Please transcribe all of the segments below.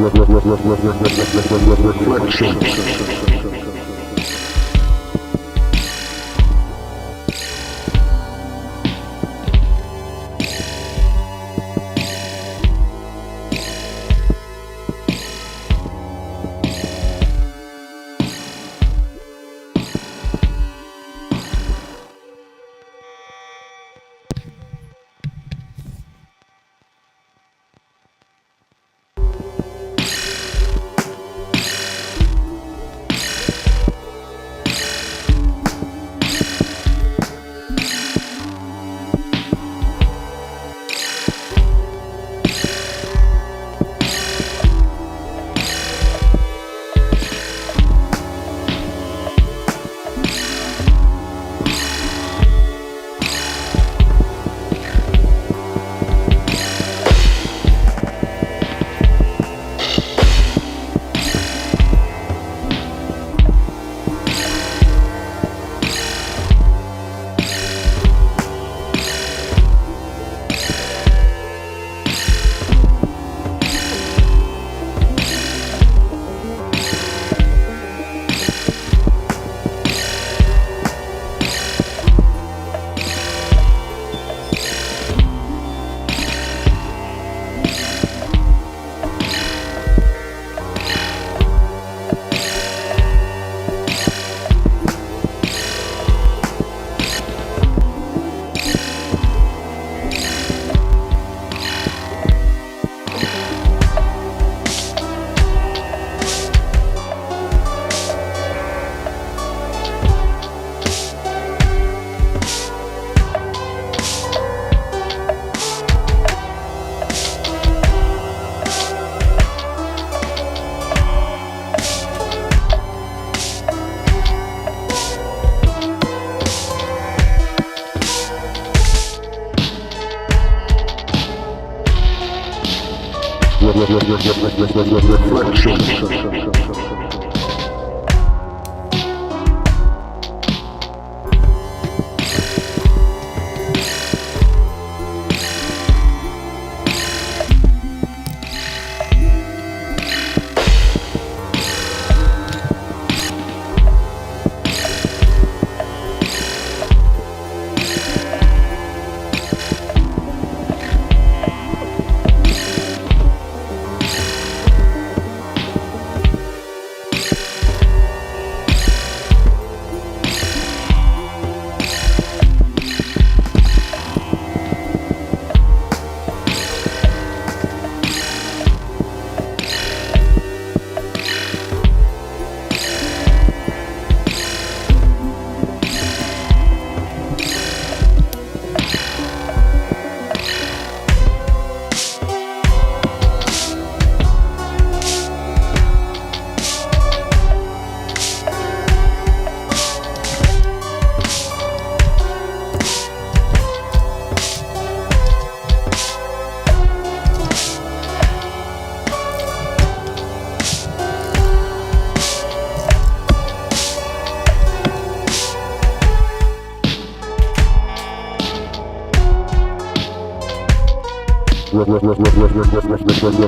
Reflection.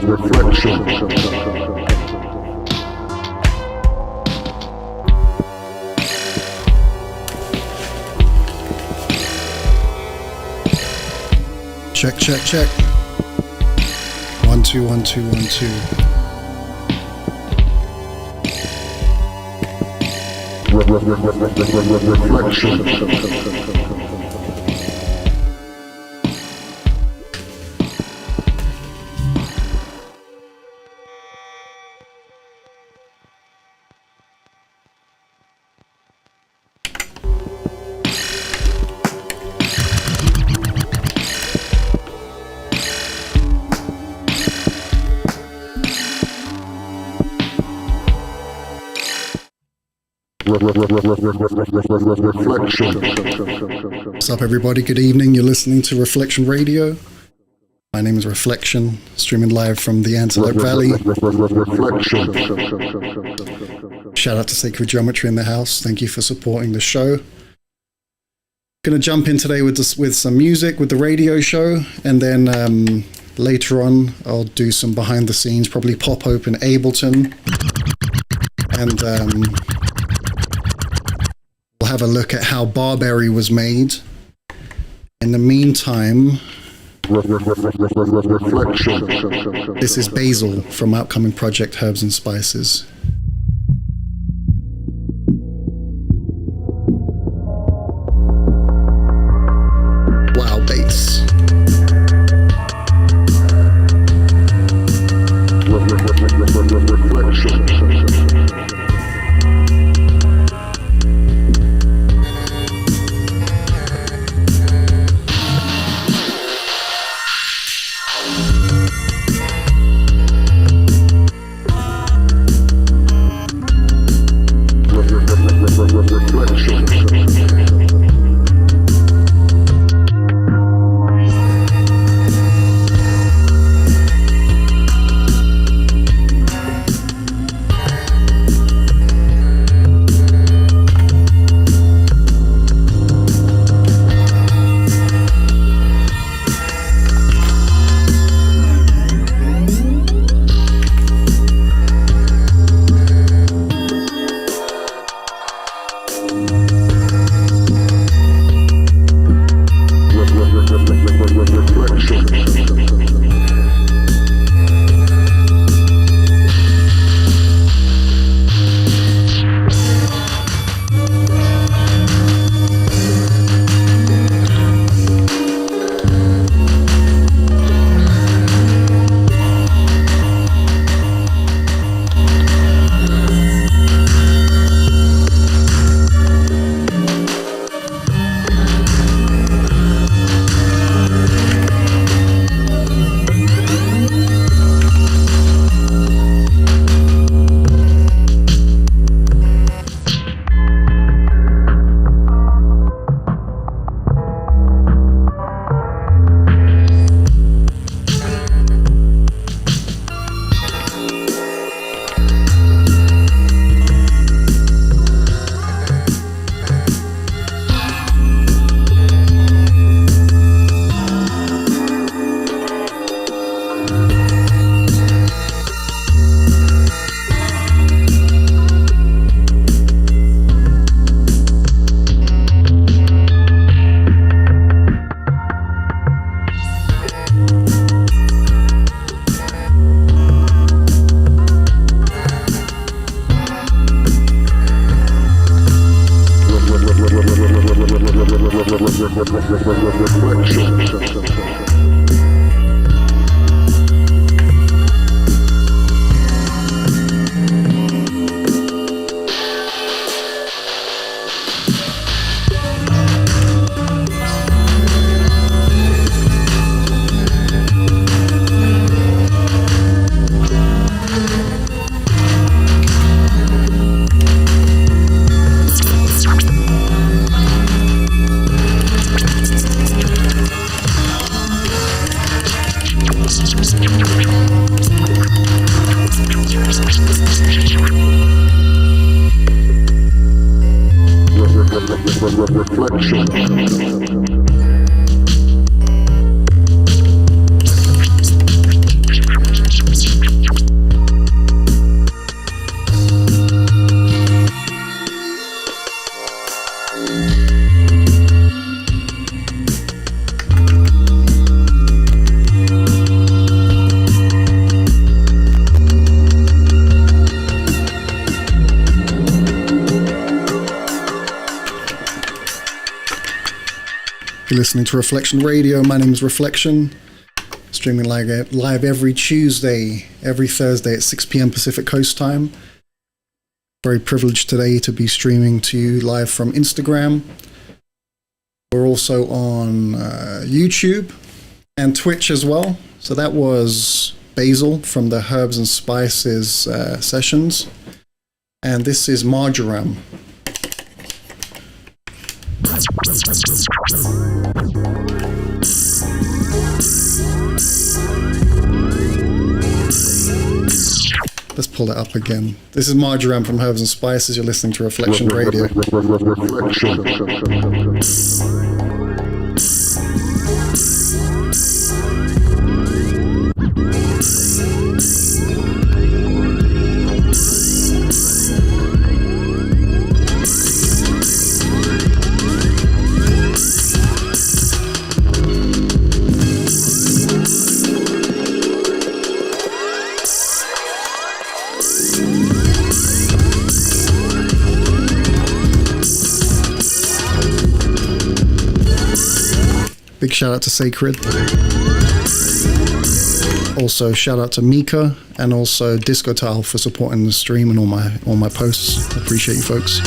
Reflection. Check, check, check. 1 2 1 2 1 2. Reflection. What's up, everybody? Good evening. You're listening to Reflection Radio. My name is Reflection, streaming live from the Antelope Valley. Shout out to Sacred Geometry in the house. Thank you for supporting the show. Gonna jump in today with some music with the radio show, and then Later on, I'll do some behind the scenes, probably pop open Ableton, and we'll have a look at how Barberry was made. In the meantime, this is Basil from upcoming project Herbs and Spices. Wow, bass. You're listening to Reflection Radio. My name is Reflection. Streaming live every Tuesday, every Thursday at 6 p.m. Pacific Coast Time. Very privileged today to be streaming to you live from Instagram. We're also on YouTube and Twitch as well. So that was Basil from the Herbs and Spices sessions. And this is Marjoram. Let's pull it up again. This is Marjoram from Herbs and Spices. You're listening to Reflection Radio. Big shout out to Sacred. Also shout out to Mika and also Disco Tile for supporting the stream and all my posts. I appreciate you folks.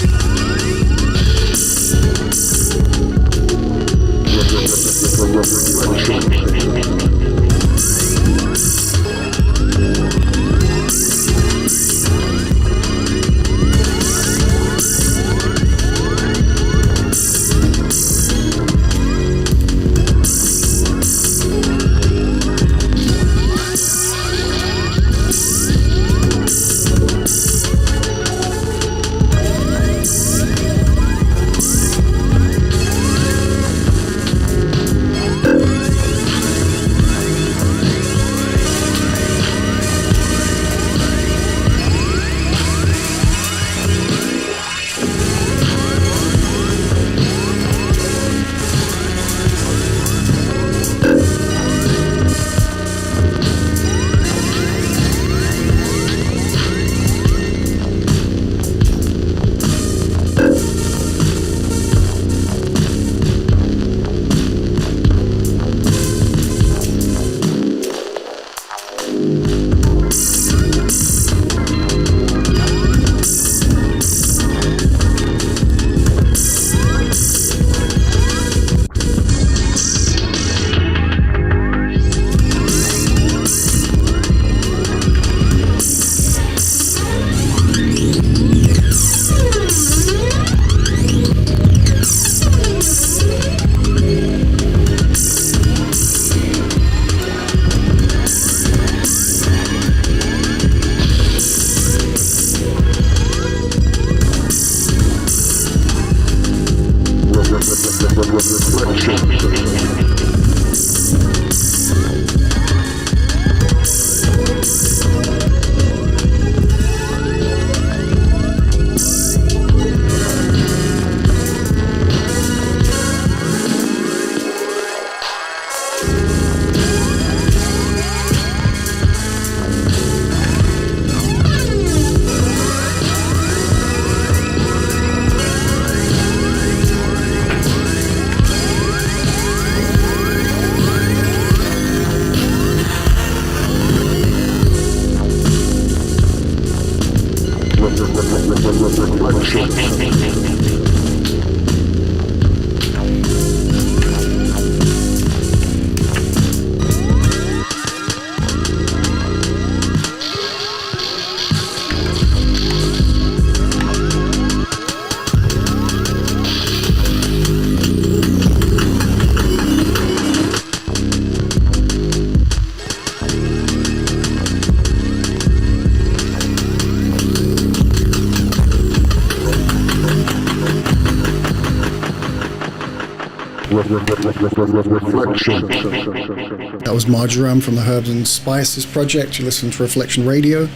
That was Marjoram from the Herbs and Spices Project. You listen to Reflection Radio.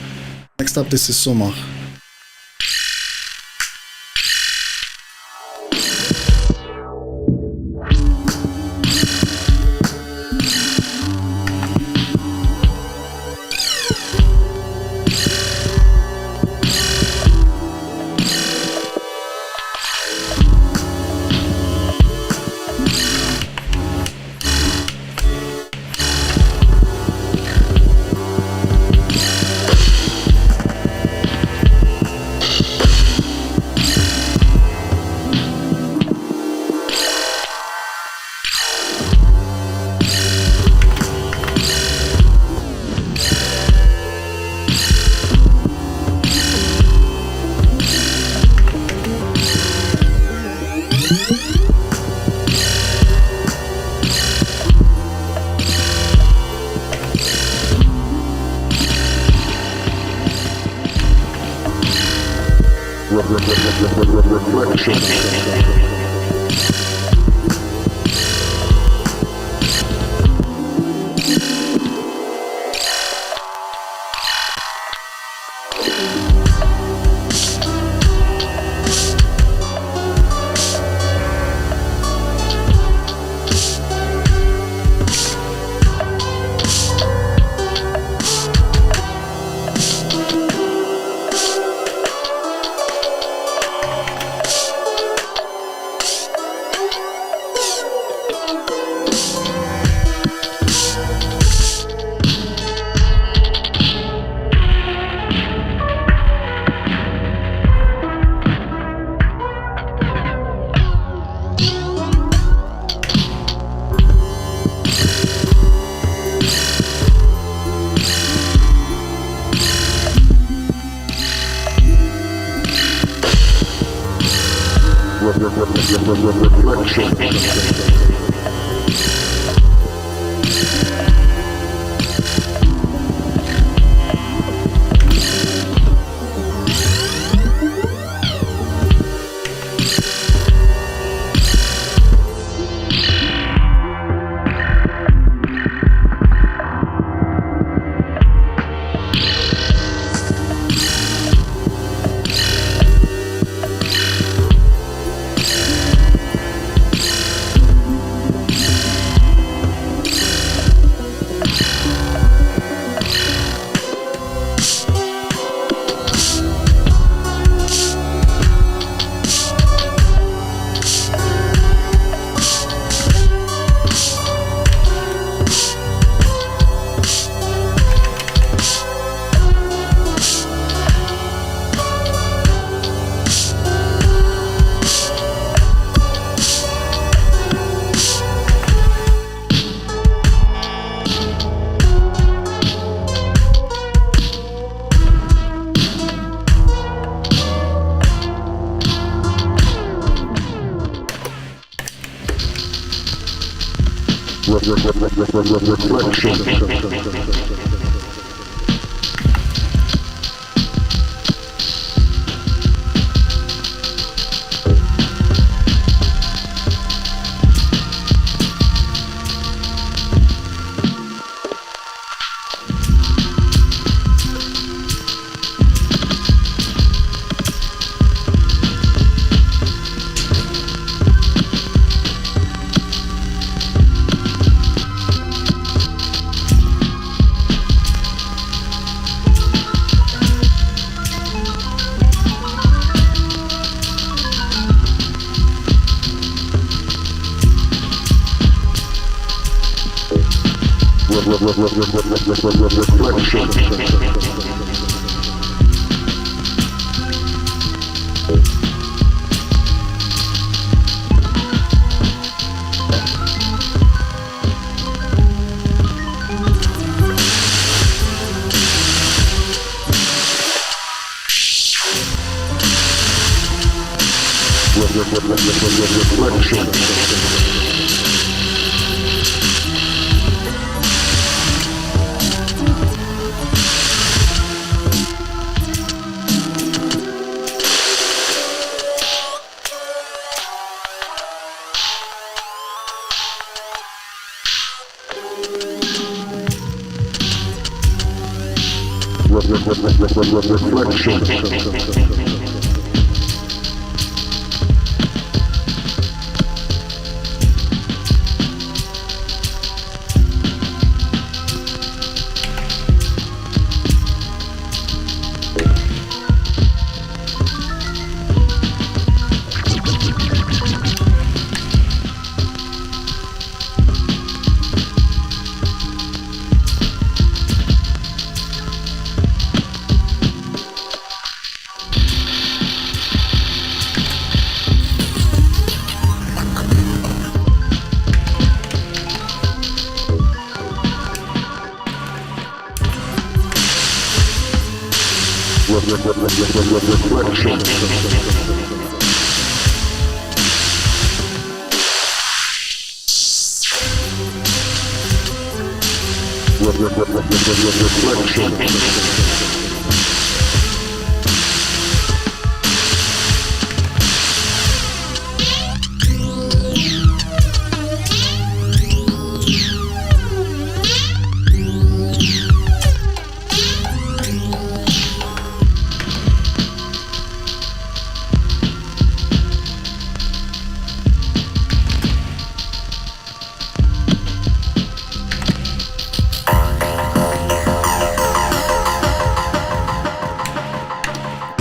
Next up, this is Summer.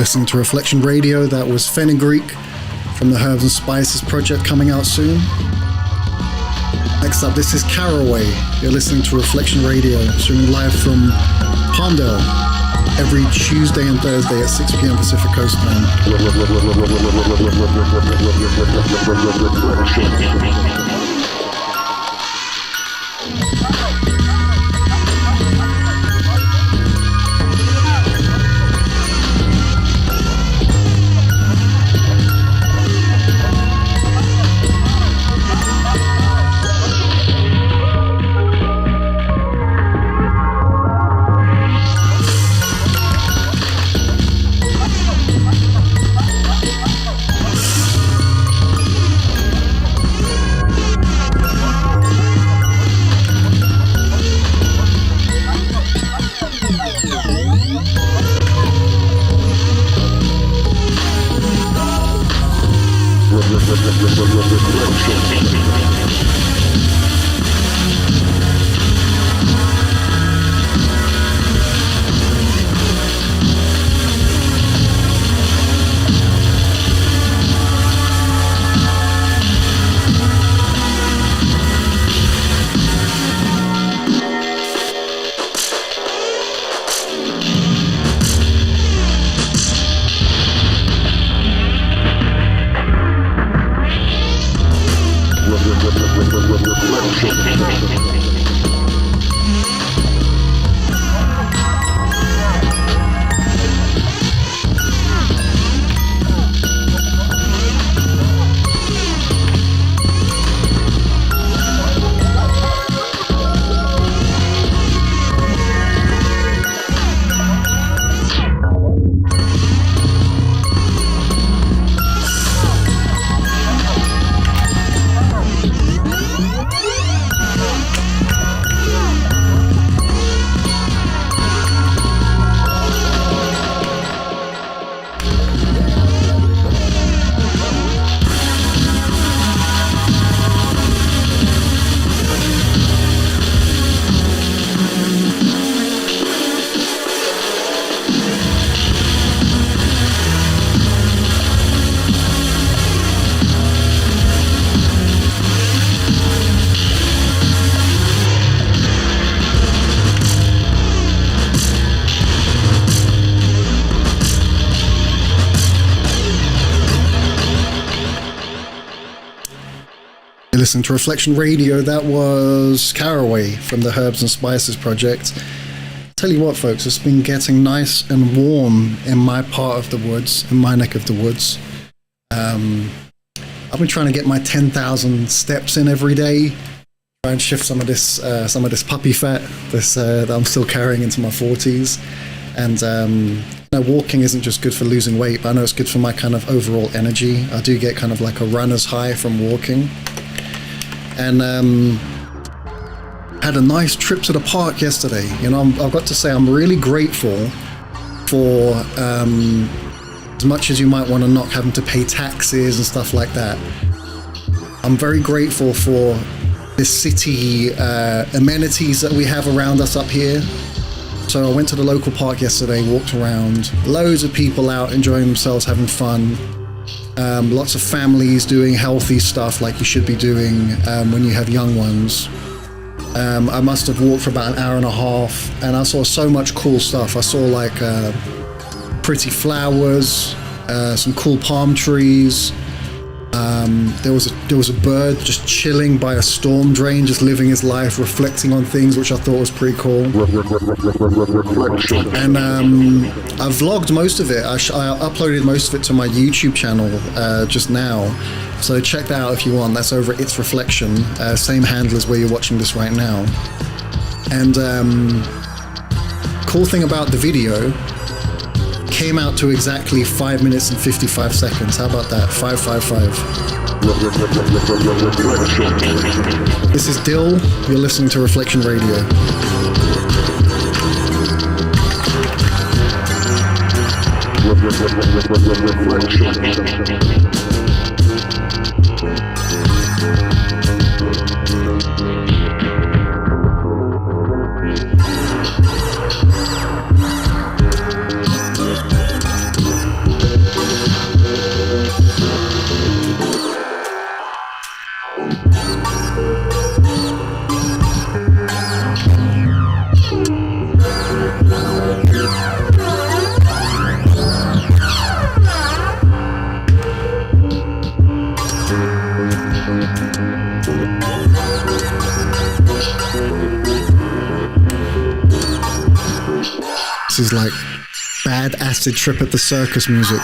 Listening to Reflection Radio, that was Fenugreek from the Herbs and Spices project coming out soon. Next up, this is Caraway. You're listening to Reflection Radio, streaming live from Palmdale every Tuesday and Thursday at 6 p.m. Pacific Coast time. Listening to Reflection Radio. That was Caraway from the Herbs and Spices project. Tell you what, folks, it's been getting nice and warm in my part of the woods, in my neck of the woods. I've been trying to get my 10,000 steps in every day, try and shift some of this puppy fat that I'm still carrying into my 40s. And walking isn't just good for losing weight, but I know it's good for my kind of overall energy. I do get kind of like a runner's high from walking. And had a nice trip to the park yesterday. You know, I've got to say I'm really grateful for as much as you might want to not having to pay taxes and stuff like that. I'm very grateful for the city amenities that we have around us up here. So I went to the local park yesterday, walked around, loads of people out enjoying themselves, having fun. Lots of families doing healthy stuff like you should be doing when you have young ones. I must have walked for about an hour and a half, and I saw so much cool stuff. I saw like pretty flowers, some cool palm trees. There was a bird just chilling by a storm drain, just living his life, reflecting on things, which I thought was pretty cool. And I vlogged most of it. I uploaded most of it to my YouTube channel just now. So check that out if you want. That's over at itsrflxn, same handle as where you're watching this right now. And cool thing about the video, came out to exactly 5 minutes and 55 seconds. How about that? 555. This is Dill. You're listening to Reflection Radio. This is like bad acid trip at the circus music.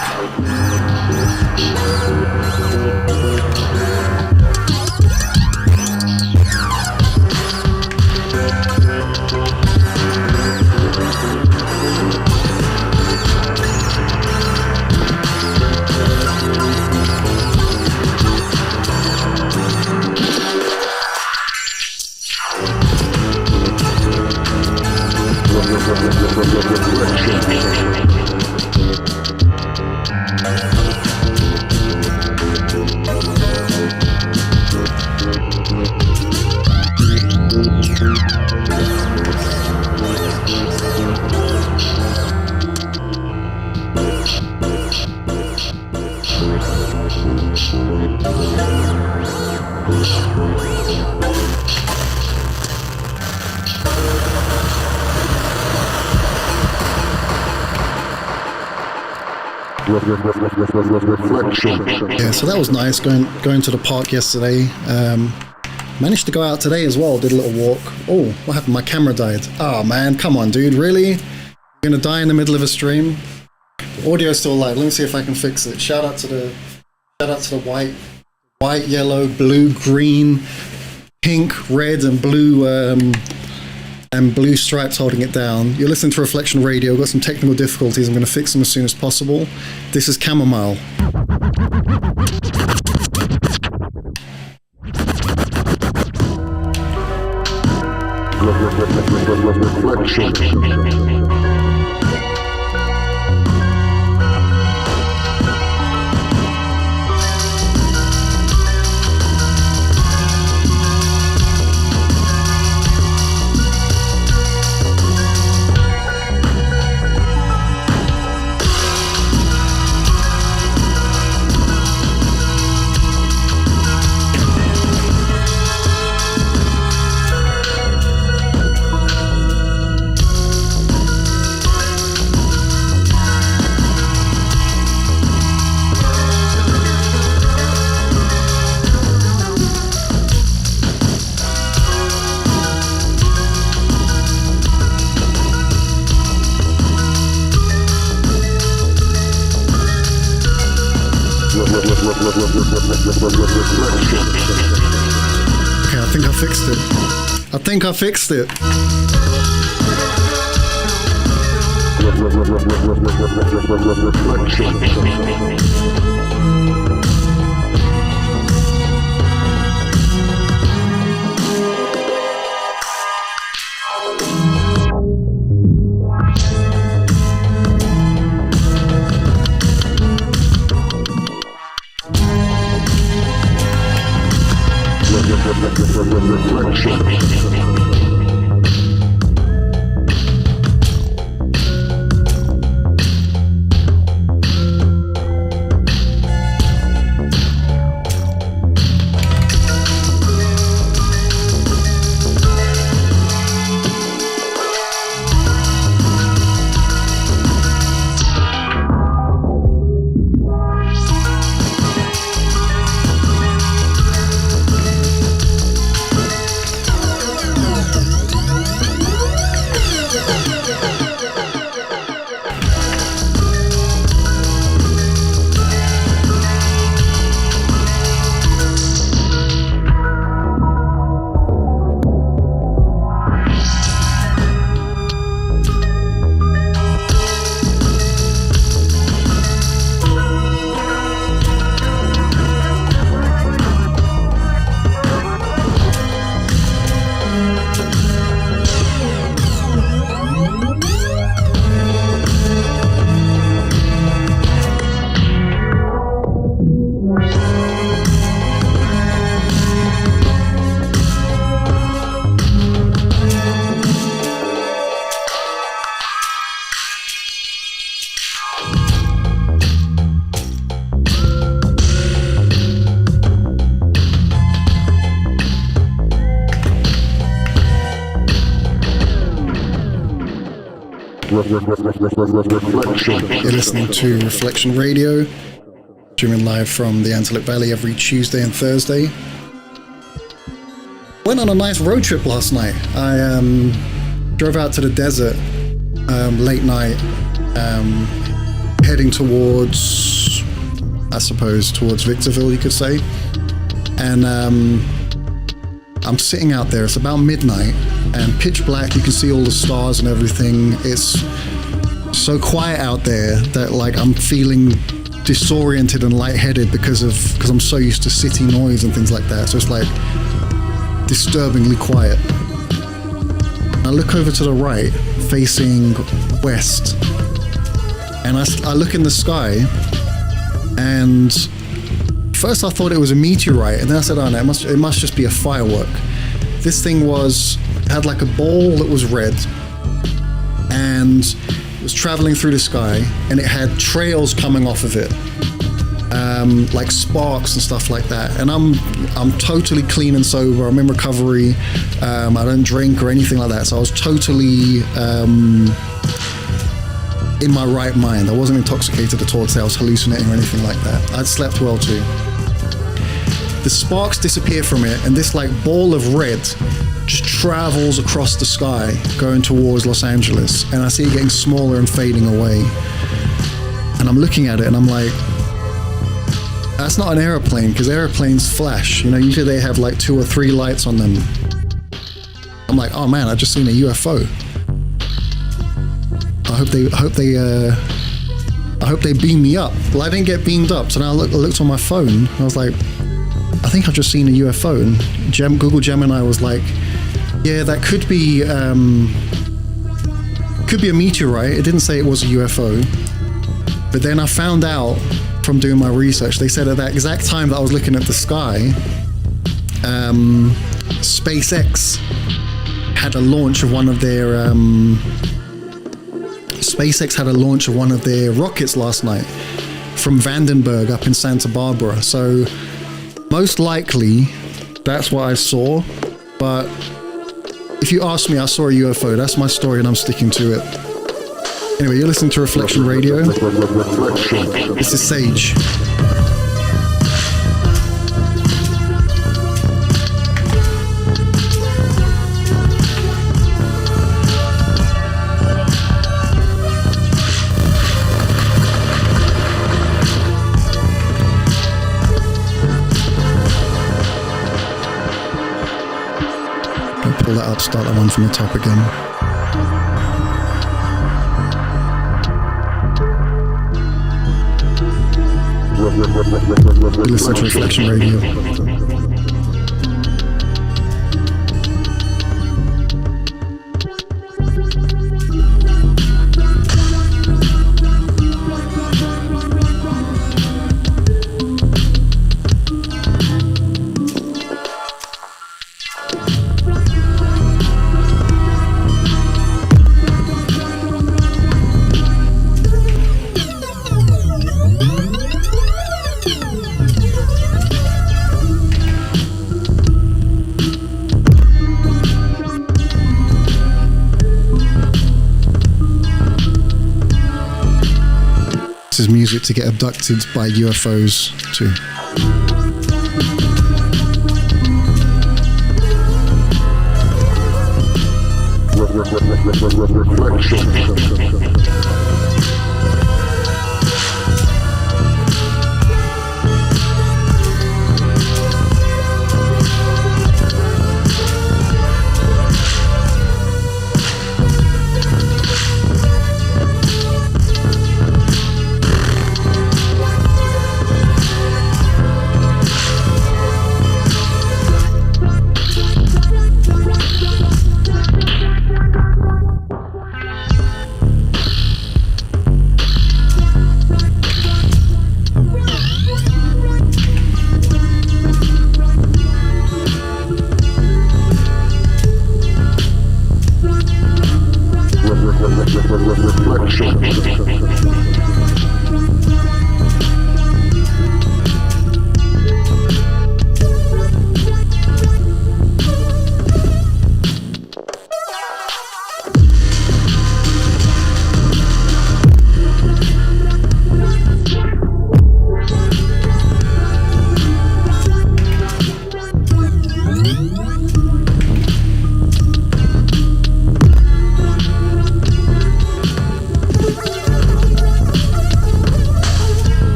Yeah, so that was nice going to the park yesterday. Managed to go out today as well, did a little walk. Oh, what happened? My camera died. Oh man, come on dude, really? You're gonna die in the middle of a stream? The audio's still live. Let me see if I can fix it. Shout out to the white, yellow, blue, green, pink, red, and blue stripes holding it down. You're listening to Reflection Radio. Got some technical difficulties. I'm going to fix them as soon as possible. This is Chamomile. Okay, I think I fixed it. I think I fixed it. You're listening to Reflection Radio, streaming live from the Antelope Valley every Tuesday and Thursday. Went on a nice road trip last night. I drove out to the desert late night, heading towards, I suppose, towards Victorville, you could say. And I'm sitting out there. It's about midnight and pitch black. You can see all the stars and everything. It's so quiet out there that like I'm feeling disoriented and lightheaded because I'm so used to city noise and things like that. So it's like disturbingly quiet. I look over to the right, facing west, and I look in the sky, and first I thought it was a meteorite, and then I said, oh no, it must just be a firework. This thing had like a ball that was red, and it was traveling through the sky, and it had trails coming off of it. like sparks and stuff like that. And I'm totally clean and sober. I'm in recovery. I don't drink or anything like that. So I was totally in my right mind. I wasn't intoxicated at all. I was hallucinating or anything like that. I'd slept well too. The sparks disappear from it, and this like ball of red just travels across the sky going towards Los Angeles, and I see it getting smaller and fading away. And I'm looking at it and I'm like, that's not an airplane, because airplanes flash, you know, usually they have like 2 or 3 lights on them. I'm like, oh man, I just seen a UFO. I hope they beam me up. Well, I didn't get beamed up, so now I looked on my phone. I was like, I think I've just seen a UFO. And Google Gemini was like, yeah, that could be a meteorite. It didn't say it was a UFO. But then I found out from doing my research, they said at that exact time that I was looking at the sky, SpaceX had a launch of one of their rockets last night from Vandenberg up in Santa Barbara. So most likely that's what I saw. But if you ask me, I saw a UFO. That's my story and I'm sticking to it. Anyway, you're listening to Reflection Radio. This is Sage. Pull that up, start that one from the top again. You listen to Reflection Radio. This is music to get abducted by UFOs too.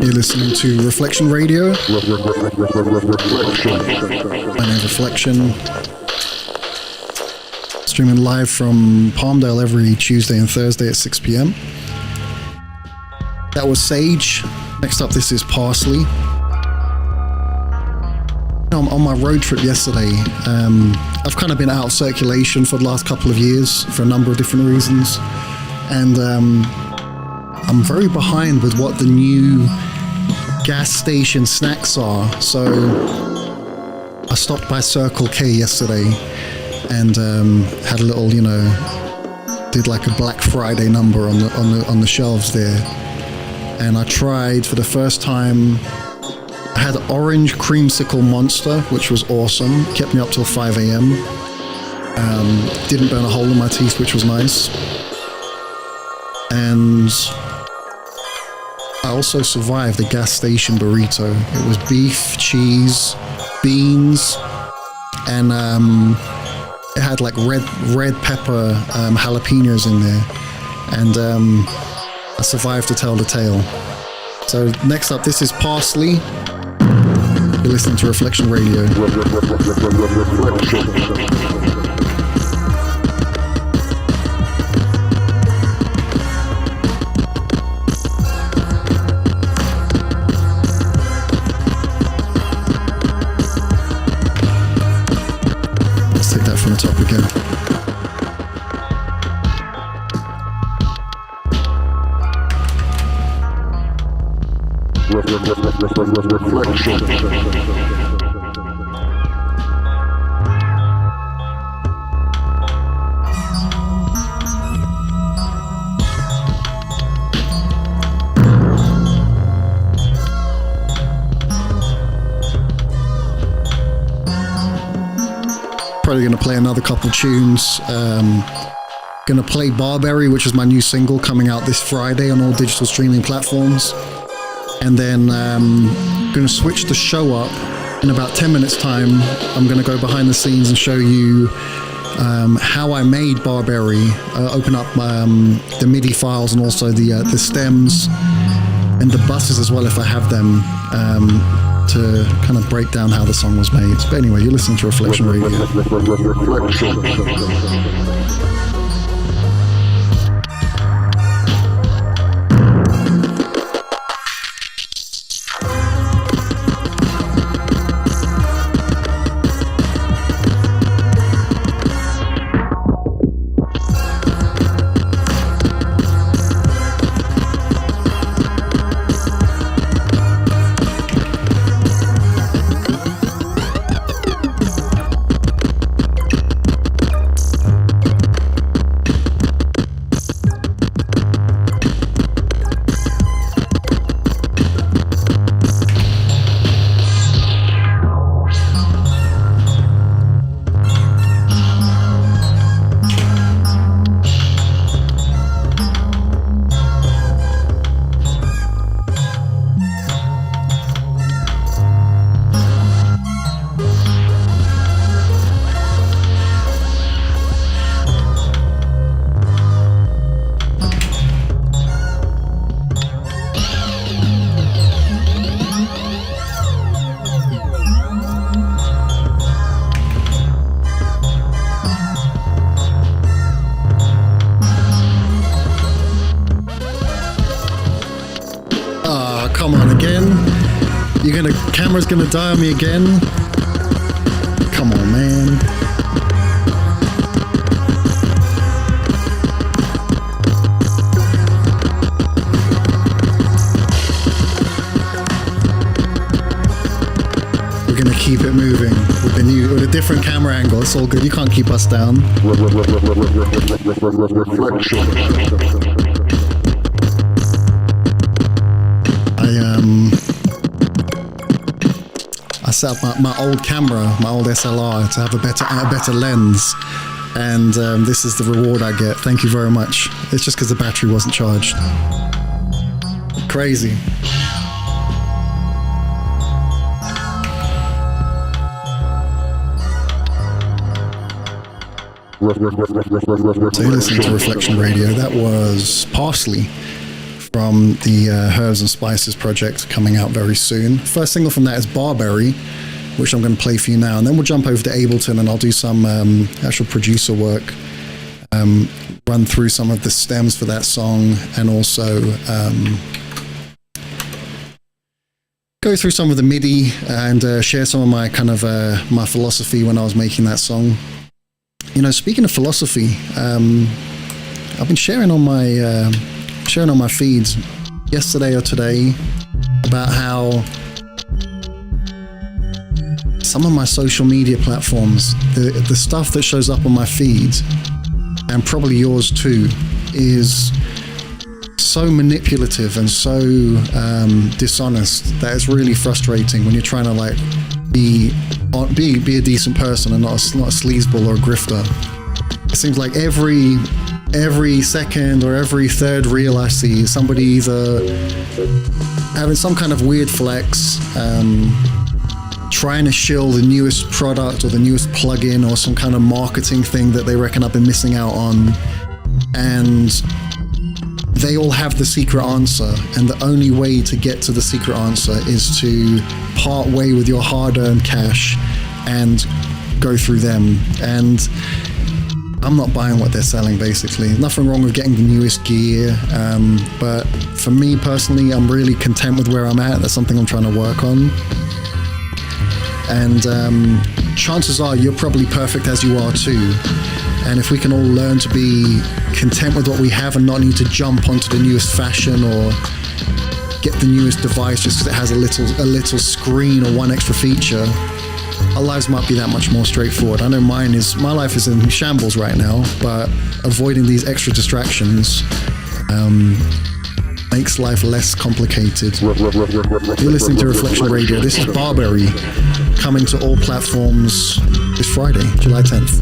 You're listening to Reflection Radio. My name's Reflection. Streaming live from Palmdale every Tuesday and Thursday at 6 p.m. That was Sage. Next up, this is Parsley. on my road trip yesterday, I've kind of been out of circulation for the last couple of years for a number of different reasons. And I'm very behind with what the new gas station snacks are. So I stopped by Circle K yesterday and had a little, did like a Black Friday number on the shelves there. And I tried for the first time. I had orange creamsicle monster, which was awesome. Kept me up till 5 a.m. Didn't burn a hole in my teeth, which was nice. And I also survived the gas station burrito. It was beef, cheese, beans, and it had like red pepper jalapenos in there. And I survived to tell the tale. So next up, this is Parsley. You're listening to Reflection Radio. Let's take that from the top again. Reflection. Probably going to play another couple tunes. Going to play Barberry, which is my new single coming out this Friday on all digital streaming platforms. And then going to switch the show up. In about 10 minutes time, I'm going to go behind the scenes and show you how I made Barberry, open up the MIDI files and also the stems and the buses as well if I have them, to kind of break down how the song was made. But anyway, you're listening to Reflection Radio. Come on again. Camera's gonna die on me again. Come on, man. We're gonna keep it moving with a different camera angle. It's all good. You can't keep us down. I set up my old camera, my old SLR, to have a better lens, and this is the reward I get. Thank you very much. It's just because the battery wasn't charged. Crazy. So you're listening to Reflection Radio. That was Parsley from the Herbs and Spices project, coming out very soon. First single from that is Barberry, which I'm going to play for you now, and then we'll jump over to Ableton and I'll do some actual producer work, run through some of the stems for that song, and also go through some of the MIDI and share some of my kind of my philosophy when I was making that song. You know, speaking of philosophy, I've been sharing on my feeds yesterday or today about how some of my social media platforms, the stuff that shows up on my feed, and probably yours too, is so manipulative and so dishonest that it's really frustrating when you're trying to like be a decent person and not a sleazeball or a grifter. It seems like every second or every third reel I see somebody either having some kind of weird flex, trying to shill the newest product or the newest plugin or some kind of marketing thing that they reckon I've been missing out on, and they all have the secret answer, and the only way to get to the secret answer is to part way with your hard-earned cash and go through them. And I'm not buying what they're selling, basically. Nothing wrong with getting the newest gear, but for me personally, I'm really content with where I'm at. That's something I'm trying to work on. And chances are you're probably perfect as you are too. And if we can all learn to be content with what we have and not need to jump onto the newest fashion or get the newest device just because it has a little screen or one extra feature, our lives might be that much more straightforward. I know my life is in shambles right now, but avoiding these extra distractions makes life less complicated. You're listening to Reflection Radio. This is Barberry, coming to all platforms this Friday, July 10th.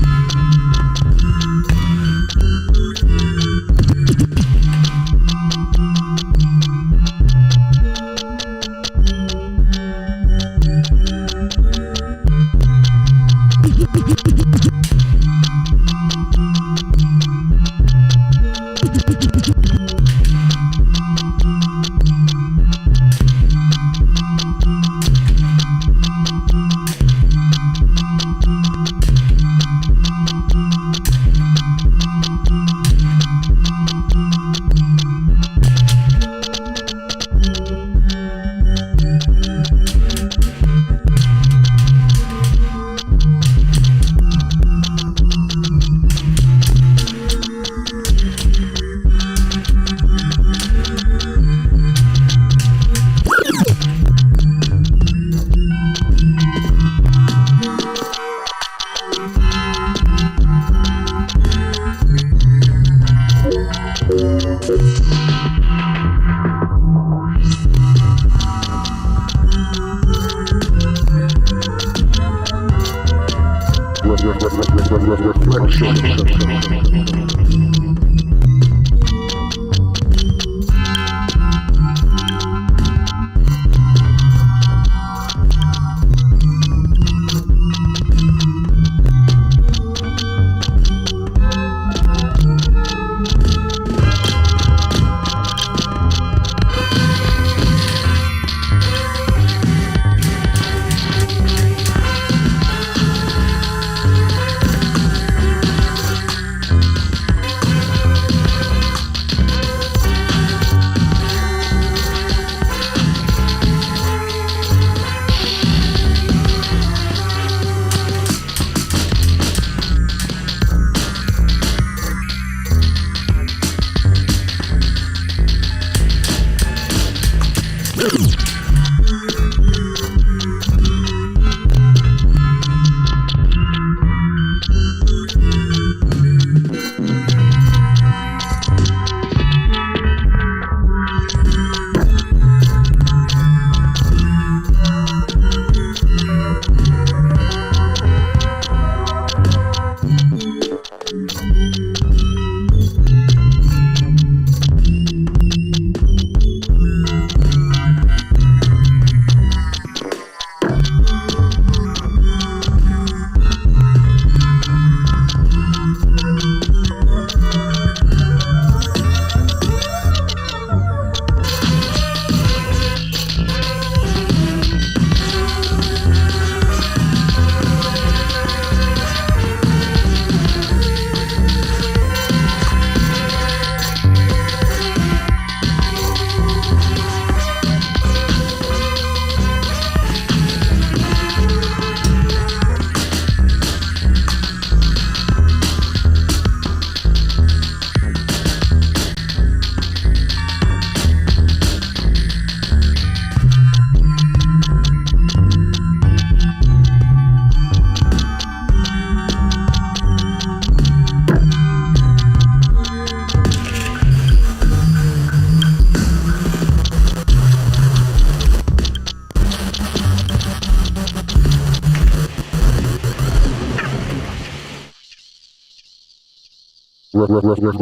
Reflection.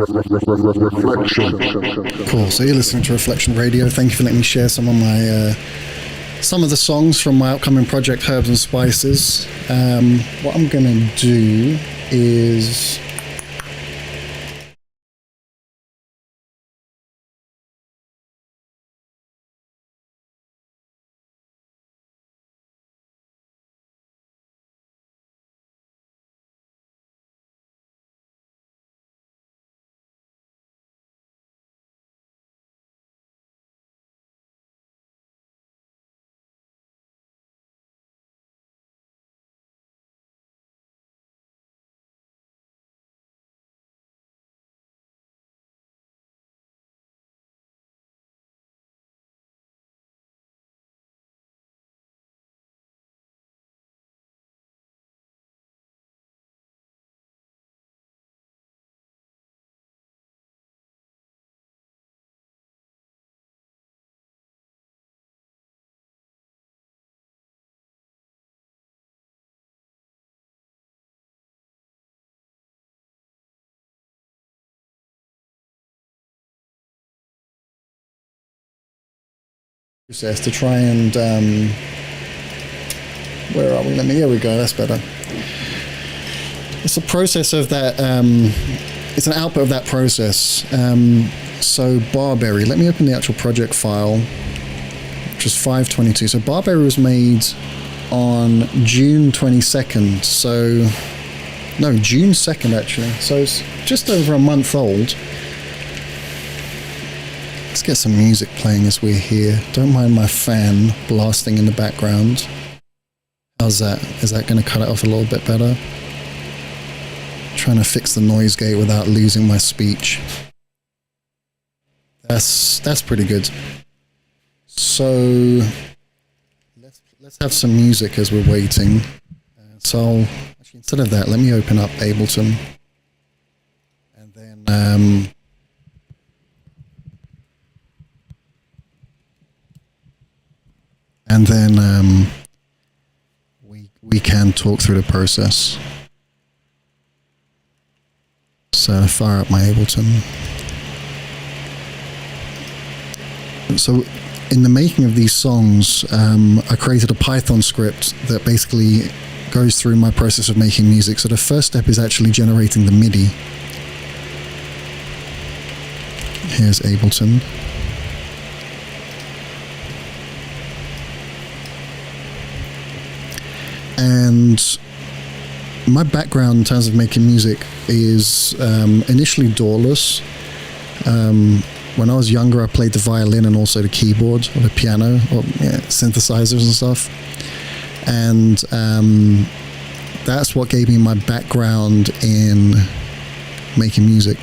Cool. So you're listening to Reflection Radio. Thank you for letting me share some of my some of the songs from my upcoming project, Herbs and Spices. What I'm gonna do is process to try and where are we? Here we go. That's better. It's a process of that. It's an output of that process. So Barberry. Let me open the actual project file, which is 522. So Barberry was made on June 22nd. So no, June 2nd actually. So it's just over a month old. Let's get some music playing as we're here. Don't mind my fan blasting in the background. How's that? Is that going to cut it off a little bit better? Trying to fix the noise gate without losing my speech. That's pretty good. So let's have some music as we're waiting. So actually, instead of that, let me open up Ableton, and then we can talk through the process. So fire up my Ableton. So in the making of these songs, I created a Python script that basically goes through my process of making music. So the first step is actually generating the MIDI. Here's Ableton. And my background in terms of making music is initially doorless. When I was younger, I played the violin and also the keyboard or the piano or synthesizers and stuff. And that's what gave me my background in making music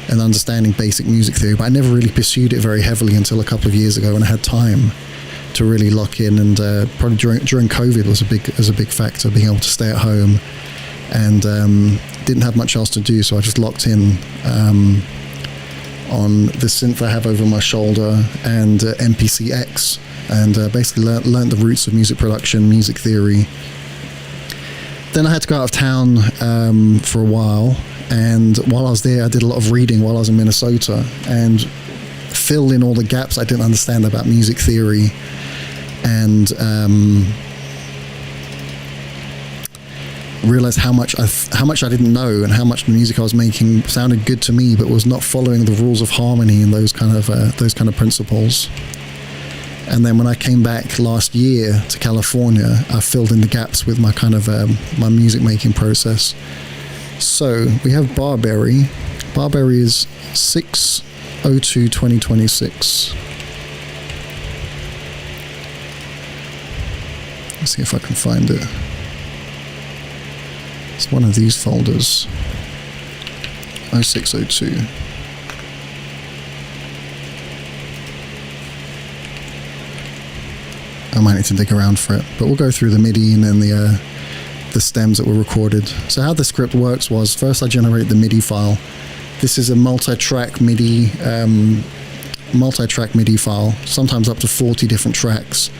and understanding basic music theory. But I never really pursued it very heavily until a couple of years ago when I had time to really lock in, and probably during COVID was a big factor, being able to stay at home and didn't have much else to do, so I just locked in on the synth I have over my shoulder and MPC-X, and basically learned the roots of music production, music theory. Then I had to go out of town for a while, and while I was there I did a lot of reading while I was in Minnesota and filled in all the gaps I didn't understand about music theory, and realized how much I didn't know, and how much the music I was making sounded good to me but was not following the rules of harmony and those kind of principles. And then when I came back last year to California, I filled in the gaps with my kind of my music making process. So we have Barberry. Barberry is 6/02/2026. Let's see if I can find it. It's one of these folders. 0602. I might need to dig around for it, but we'll go through the MIDI and then the stems that were recorded. So how the script works was, first I generate the MIDI file. This is a multi-track MIDI file, sometimes up to 40 different tracks.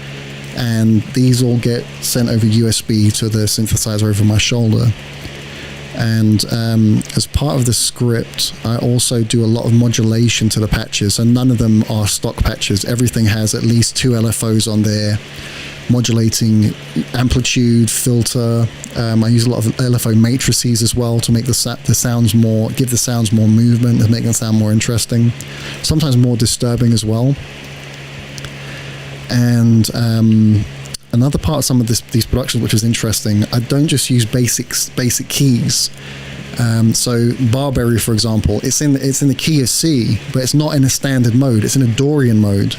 And these all get sent over USB to the synthesizer over my shoulder. And as part of the script, I also do a lot of modulation to the patches, and none of them are stock patches. Everything has at least 2 LFOs on there, modulating amplitude, filter. I use a lot of LFO matrices as well to make the sounds more, give the sounds more movement and make them sound more interesting, sometimes more disturbing as well. And another part of some of these productions, which is interesting, I don't just use basic keys. So Barberry, for example, it's in the key of C, but it's not in a standard mode. It's in a Dorian mode.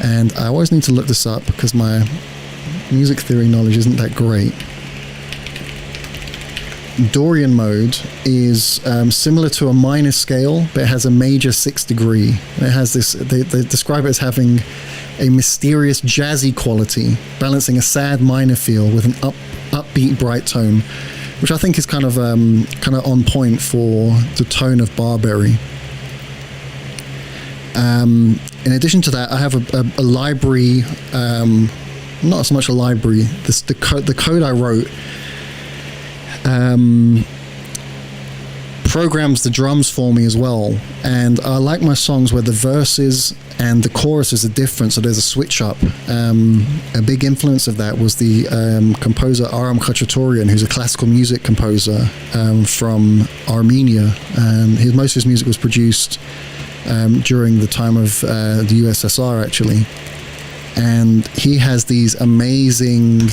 And I always need to look this up because my music theory knowledge isn't that great. Dorian mode is similar to a minor scale, but it has a major 6th degree. And it has this, they describe it as having a mysterious jazzy quality, balancing a sad minor feel with an upbeat bright tone, which I think is kind of on point for the tone of Barberry. In addition to that, I have a library, not so much a library, the code I wrote programs the drums for me as well, and I like my songs where the verses and the choruses are different, so there's a switch up. A big influence of that was the composer Aram Khachaturian, who's a classical music composer from Armenia, and most of his music was produced during the time of the USSR, actually. And he has these amazing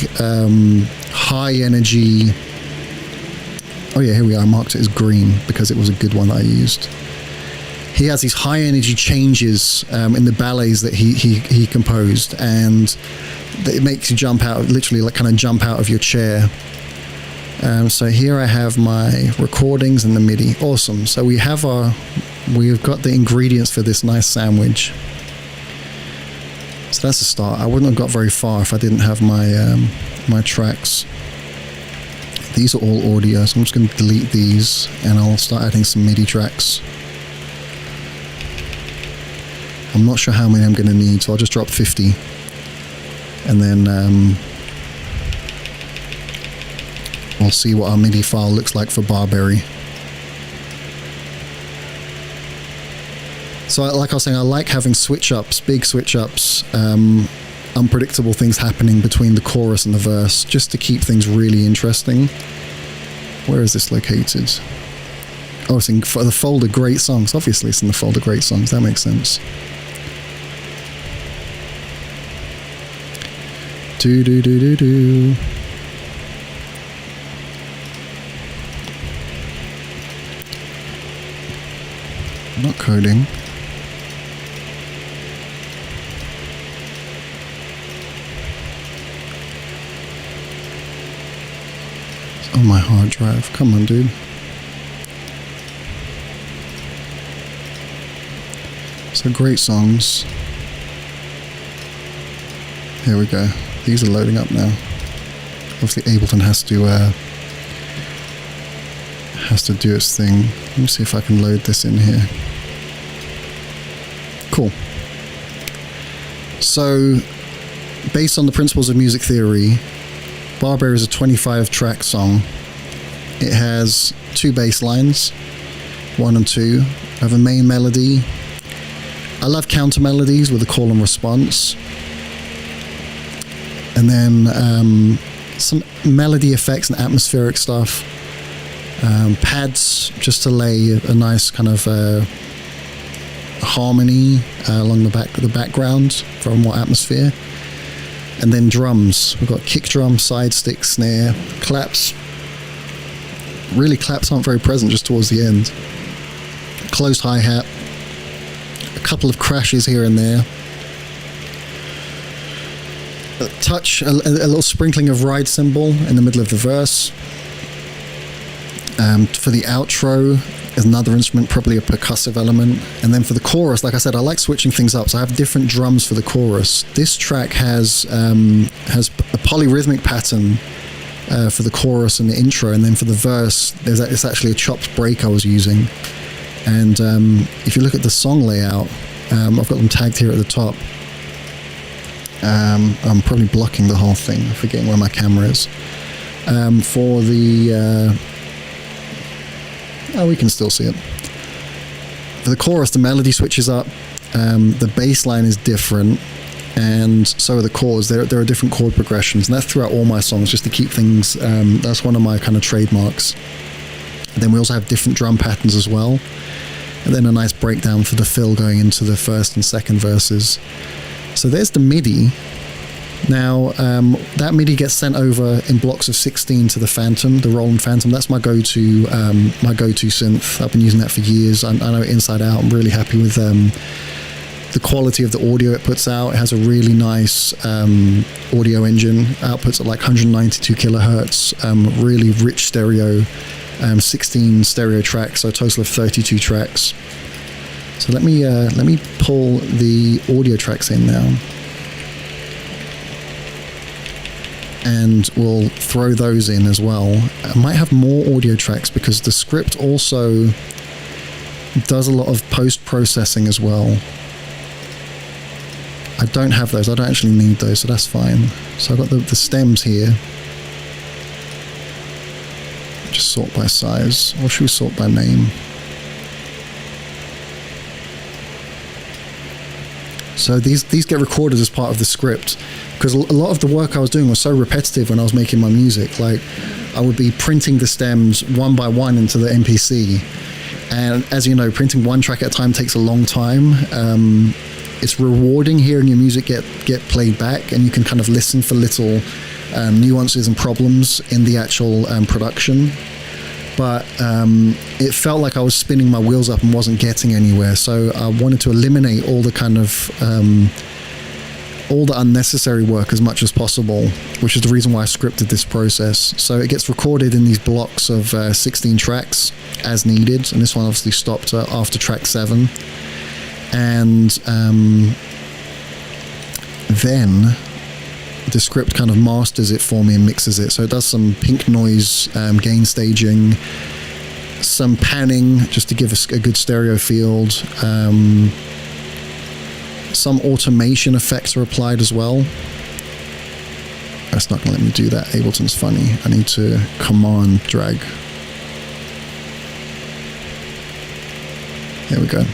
high energy. Oh yeah, here we are. I marked it as green because it was a good one that I used. He has these high energy changes in the ballets that he composed, and it makes you jump out, literally like kind of jump out of your chair. So here I have my recordings and the MIDI. Awesome. So we've got the ingredients for this nice sandwich. So that's a start. I wouldn't have got very far if I didn't have my tracks. These are all audio, so I'm just going to delete these and I'll start adding some MIDI tracks. I'm not sure how many I'm going to need, so I'll just drop 50. And then we'll see what our MIDI file looks like for Barberry. So like I was saying, I like having switch-ups, big switch-ups, unpredictable things happening between the chorus and the verse, just to keep things really interesting. Where is this located? Oh, it's in the folder Great Songs. Obviously it's in the folder Great Songs, that makes sense. Do. I'm not coding. It's on my hard drive. Come on, dude. So Great Songs. Here we go. These are loading up now. Obviously Ableton has to do its thing. Let me see if I can load this in here. Cool. So, based on the principles of music theory, Barberry is a 25-track song. It has 2 bass lines, 1 and 2. I have a main melody. I love counter melodies with a call and response. And then some melody effects and atmospheric stuff. Pads just to lay a nice kind of harmony along the background for more atmosphere. And then drums. We've got kick drum, side stick, snare, claps. Really, claps aren't very present just towards the end. Closed hi-hat. A couple of crashes here and there. A little sprinkling of ride cymbal in the middle of the verse. For the outro, is another instrument, probably a percussive element. And then for the chorus, like I said, I like switching things up, so I have different drums for the chorus. This track has a polyrhythmic pattern for the chorus and the intro, and then for the verse, it's actually a chopped break I was using. And if you look at the song layout, I've got them tagged here at the top. I'm probably blocking the whole thing, I'm forgetting where my camera is. For the Oh, we can still see it. For the chorus, the melody switches up, the bass line is different, and so are the chords. There are different chord progressions, and that's throughout all my songs, just to keep things, that's one of my kind of trademarks. And then we also have different drum patterns as well, and then a nice breakdown for the fill going into the first and second verses. So there's the MIDI. Now, that MIDI gets sent over in blocks of 16 to the Phantom, the Roland Phantom. That's my go-to synth. I've been using that for years. I know it inside out. I'm really happy with the quality of the audio it puts out. It has a really nice audio engine. Outputs at like 192 kilohertz. Really rich stereo. 16 stereo tracks, so a total of 32 tracks. So let me pull the audio tracks in now, and we'll throw those in as well. I might have more audio tracks because the script also does a lot of post-processing as well. I don't have those. I don't actually need those, so that's fine. So I've got the stems here. Just sort by size, or should we sort by name? So these get recorded as part of the script, because a lot of the work I was doing was so repetitive when I was making my music. Like, I would be printing the stems one by one into the MPC, and as you know, printing one track at a time takes a long time. It's rewarding hearing your music get played back, and you can kind of listen for little nuances and problems in the actual production. But it felt like I was spinning my wheels up and wasn't getting anywhere. So I wanted to eliminate all the kind of all the unnecessary work as much as possible, which is the reason why I scripted this process. So it gets recorded in these blocks of 16 tracks as needed, and this one obviously stopped after track 7. And then the script kind of masters it for me and mixes it. So it does some pink noise, gain staging, some panning just to give us a good stereo field. Some automation effects are applied as well. That's not going to let me do that. Ableton's funny. I need to command drag. There we go.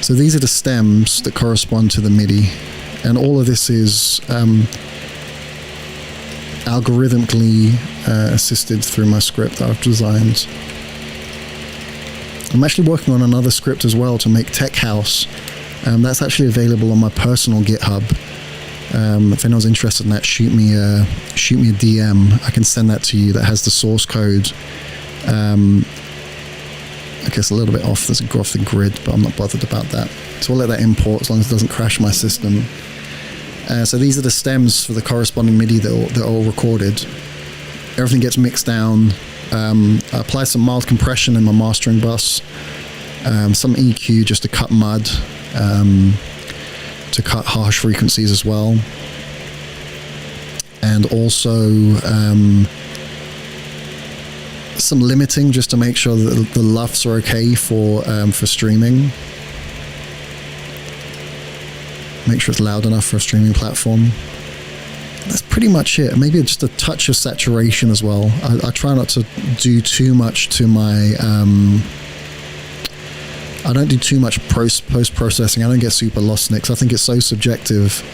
So these are the stems that correspond to the MIDI. And all of this is algorithmically assisted through my script that I've designed. I'm actually working on another script as well to make Tech House. That's actually available on my personal GitHub. If anyone's interested in that, shoot me a DM. I can send that to you. That has the source code. I guess a little bit off the grid, but I'm not bothered about that. So we'll let that import as long as it doesn't crash my system. So these are the stems for the corresponding MIDI that are all recorded. Everything gets mixed down. I apply some mild compression in my mastering bus. Some EQ just to cut mud, to cut harsh frequencies as well. And also some limiting just to make sure that the LUFs are okay for streaming. Make sure it's loud enough for a streaming platform. That's pretty much it. Maybe just a touch of saturation as well. I try not to do too much to my... I don't do too much post-processing. I don't get super lost in it because I think it's so subjective.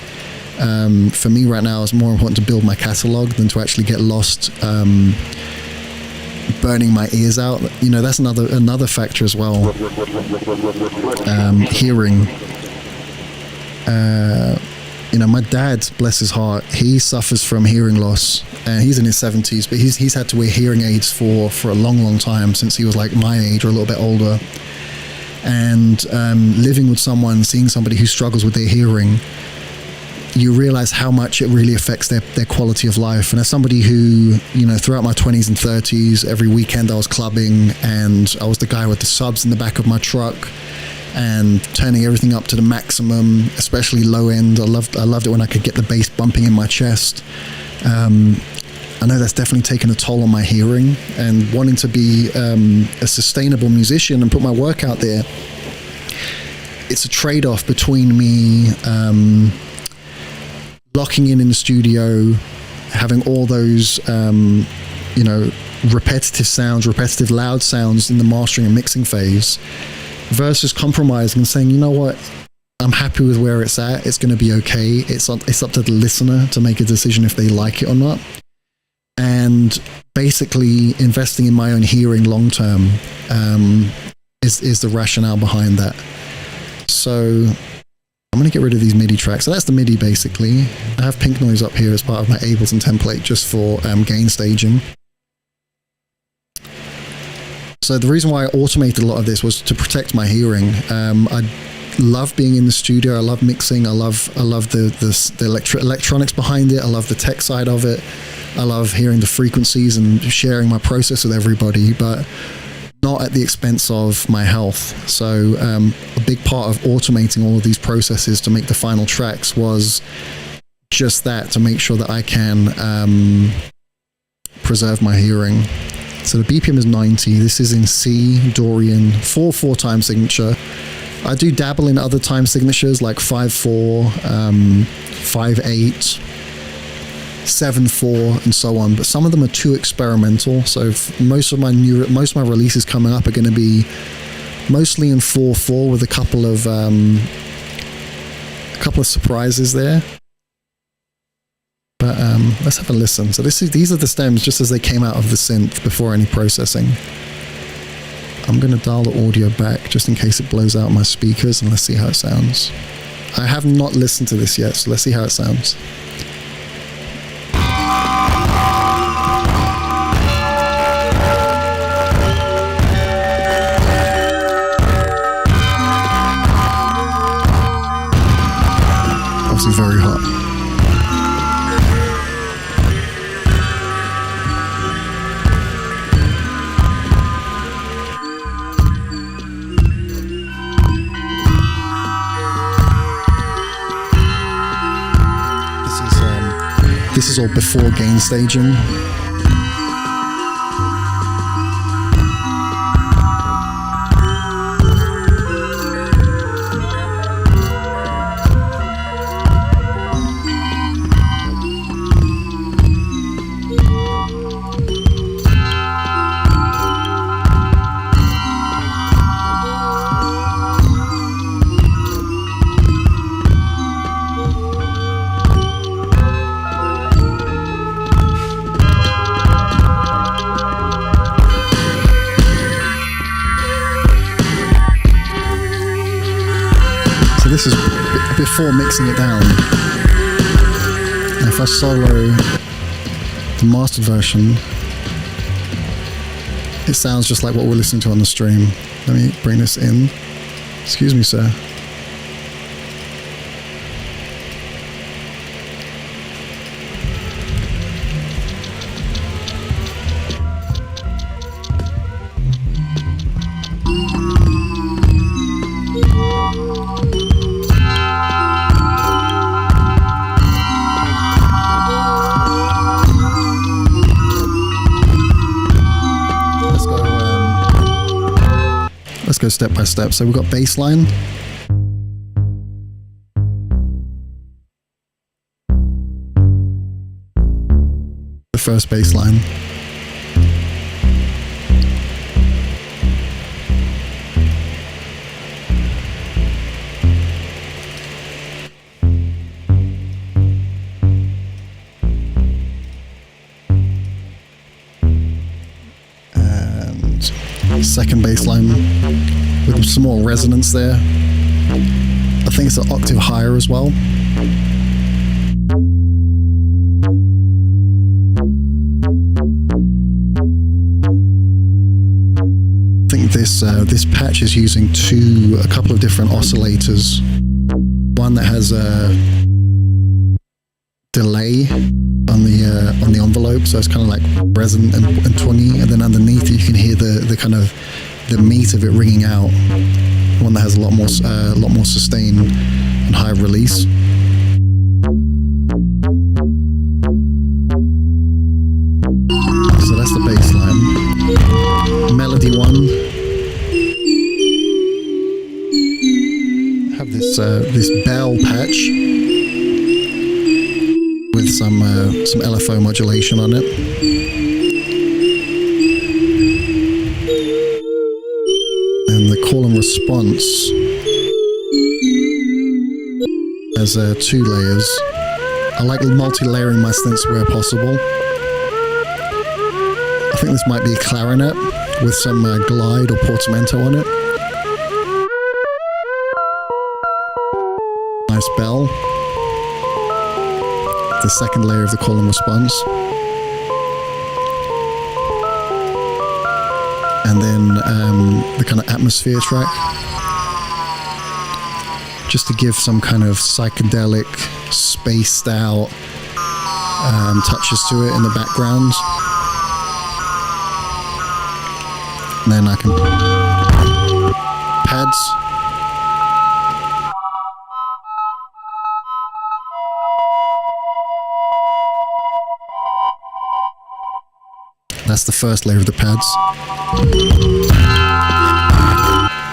For me right now, it's more important to build my catalog than to actually get lost burning my ears out. You know, that's another factor as well. Hearing. You know, my dad, bless his heart, he suffers from hearing loss, and he's in his 70s, but he's had to wear hearing aids for a long time, since he was like my age or a little bit older. And living with someone, seeing somebody who struggles with their hearing, you realize how much it really affects their quality of life. And as somebody who, you know, throughout my 20s and 30s, every weekend I was clubbing, and I was the guy with the subs in the back of my truck and turning everything up to the maximum, especially low end. I loved it when I could get the bass bumping in my chest. I know that's definitely taken a toll on my hearing, and wanting to be a sustainable musician and put my work out there, it's a trade-off between me locking in the studio, having all those you know, repetitive sounds, repetitive loud sounds in the mastering and mixing phase, versus compromising and saying, you know what, I'm happy with where it's at. It's going to be okay. It's up to the listener to make a decision if they like it or not. And basically investing in my own hearing long term is the rationale behind that. So I'm going to get rid of these MIDI tracks. So that's the MIDI basically. I have pink noise up here as part of my Ableton template just for gain staging. So the reason why I automated a lot of this was to protect my hearing. I love being in the studio. I love mixing. I love the electronics behind it. I love the tech side of it. I love hearing the frequencies and sharing my process with everybody, but not at the expense of my health. So a big part of automating all of these processes to make the final tracks was just that, to make sure that I can preserve my hearing. So the BPM is 90. This is in C, Dorian, 4/4 time signature. I do dabble in other time signatures like 5/4, 5/8, 7/4, and so on. But some of them are too experimental. So most of my releases coming up are going to be mostly in 4/4 with a couple of surprises there. But let's have a listen. So these are the stems just as they came out of the synth before any processing. I'm going to dial the audio back just in case it blows out my speakers, and let's see how it sounds. I have not listened to this yet, so let's see how it sounds. Obviously very hot. This is all before gain staging. This is before mixing it down. And if I solo the mastered version, it sounds just like what we're listening to on the stream. Let me bring this in. Excuse me, sir. Let's go step by step. So we've got bass line. The first bass line. Second bass line with some more resonance there. I think it's an octave higher as well. I think this patch is using a couple of different oscillators. One that has a delay on the envelope, so it's kind of like resonant and 20, and then underneath you can hear the kind of the meat of it ringing out. One that has a lot more sustain and high release. So that's the bass line. Melody one. I have this bell patch with some LFO modulation on it. response. There's 2 layers. I like multi-layering my synths where possible. I think this might be a clarinet with some glide or portamento on it. Nice bell. The second layer of the call and response. And then the kind of atmosphere track. Just to give some kind of psychedelic, spaced out touches to it in the background. And then I can pads. That's the first layer of the pads.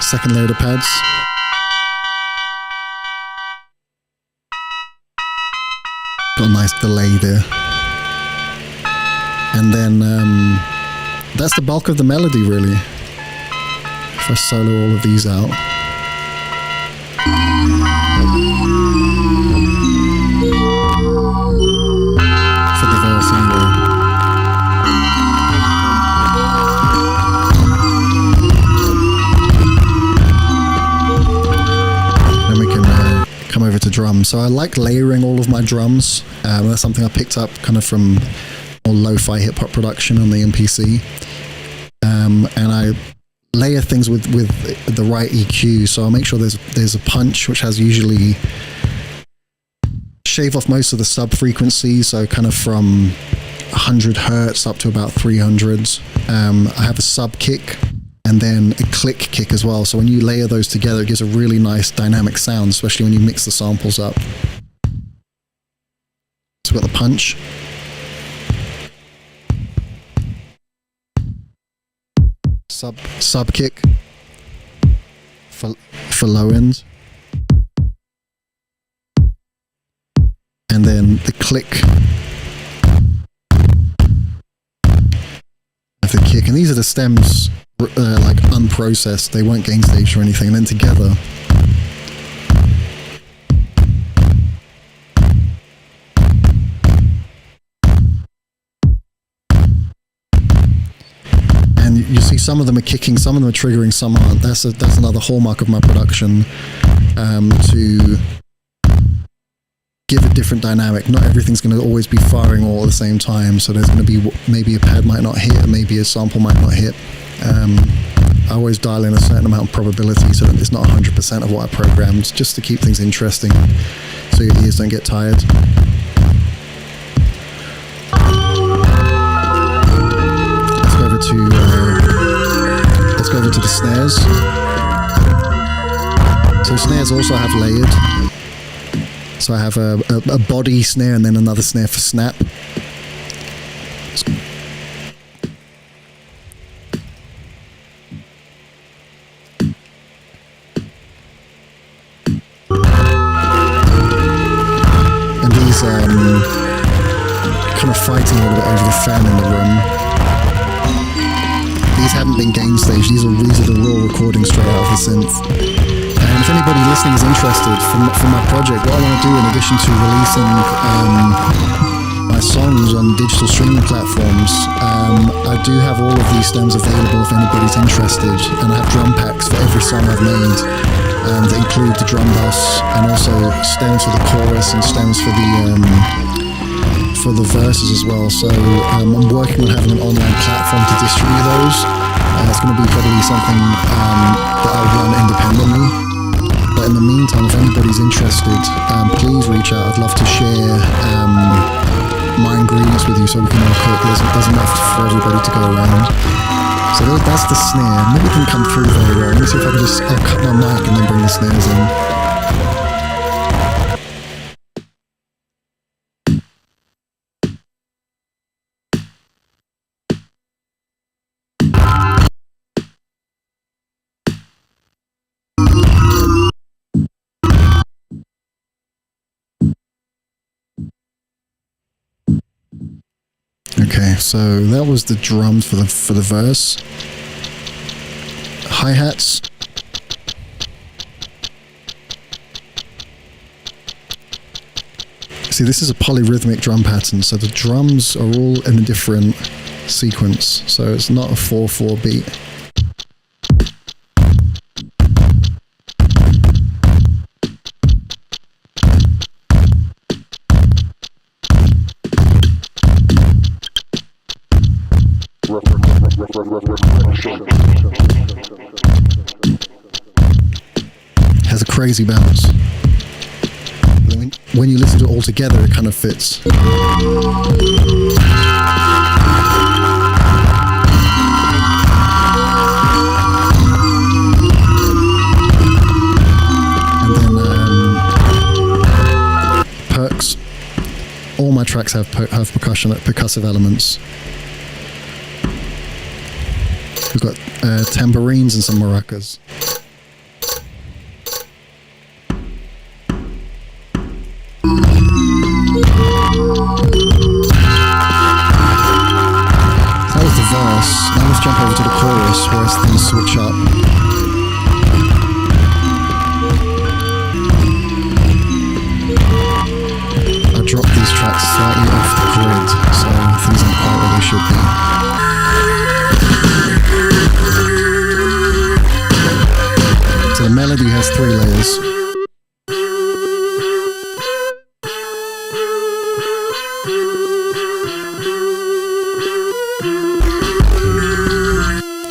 Second layer of the pads. Got a nice delay there. And then that's the bulk of the melody, really. If I solo all of these out. For the verse anyway. Then we can come over to drums. So I like layering all of my drums. That's something I picked up kind of from more lo-fi hip-hop production on the MPC. And I layer things with the right EQ, so I'll make sure there's a punch, which has usually shave off most of the sub frequencies, so kind of from 100 hertz up to about 300s. I have a sub kick and then a click kick as well, so when you layer those together it gives a really nice dynamic sound, especially when you mix the samples up. So we've got the punch. Sub kick for low ends, and then the click of the kick. And these are the stems like unprocessed, they weren't gain staged or anything, and then together. And you see some of them are kicking, some of them are triggering, some aren't. That's another hallmark of my production, to give a different dynamic. Not everything's going to always be firing all at the same time, so there's going to be, maybe a pad might not hit, maybe a sample might not hit. I always dial in a certain amount of probability so that it's not 100% of what I programmed, just to keep things interesting so your ears don't get tired. Let's go over to the snares. So snares also have layered. So I have a body snare and then another snare for snap. And these kind of fighting a little bit over the fan in the room. These haven't been gain staged, these are the raw recordings straight out of the synth. And if anybody listening is interested for my project, what I want to do in addition to releasing my songs on digital streaming platforms, I do have all of these stems available if anybody's interested, and I have drum packs for every song I've made that include the drum bus and also stems for the chorus and stems for the verses as well. So I'm working on having an online platform to distribute those. It's going to be probably something that I'll run independently. But in the meantime, if anybody's interested, please reach out. I'd love to share my ingredients with you so we can all cook. There's enough for everybody to go around. So that's the snare. Maybe it didn't come through very well. Let me see if I can I'll cut my mic and then bring the snares in. Okay, so that was the drums for the verse. Hi-hats. See, this is a polyrhythmic drum pattern, so the drums are all in a different sequence, so it's not a 4/4 beat. Has a crazy bounce. When you listen to it all together, it kind of fits. And then perks. All my tracks have percussive elements. We've got tambourines and some maracas. That was the verse. Now let's jump over to the chorus where things switch up. I dropped these tracks slightly off the grid, so things aren't quite where they should be. So the melody has 3 layers.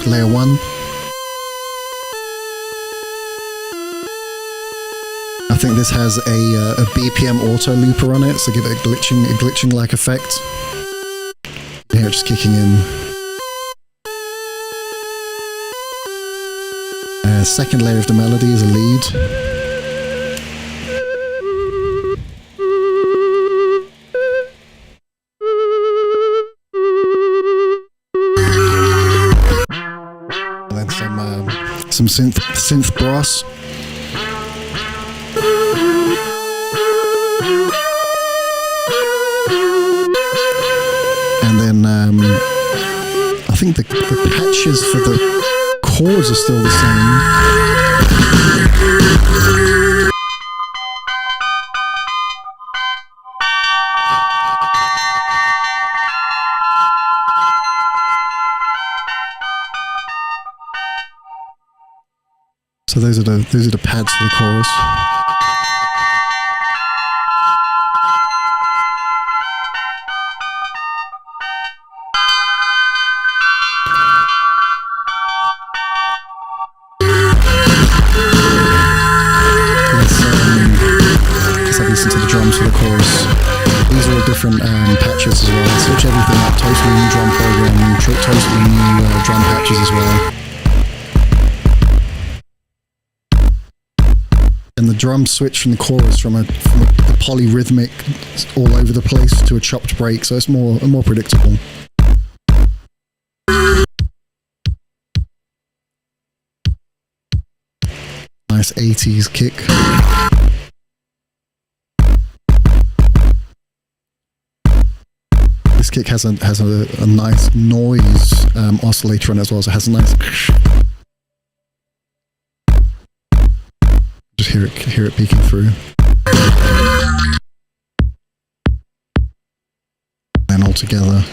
Layer 1. I think this has a BPM auto looper on it, so give it a glitching like effect. You hear it just kicking in. Second layer of the melody is a lead. And then some synth brass. And then I think the patches for the chords are still the same. So those are the pads for the chorus. Listen to the drums for the chorus. These are all different patches as well. I switch everything up, totally new drum program, totally new drum patches as well. And the drums switch from the chorus from a polyrhythmic all over the place to a chopped break, so it's more predictable. Nice 80s kick. This kick has a nice noise oscillator on it as well, so it has a nice. Just hear it peeking through. And all together.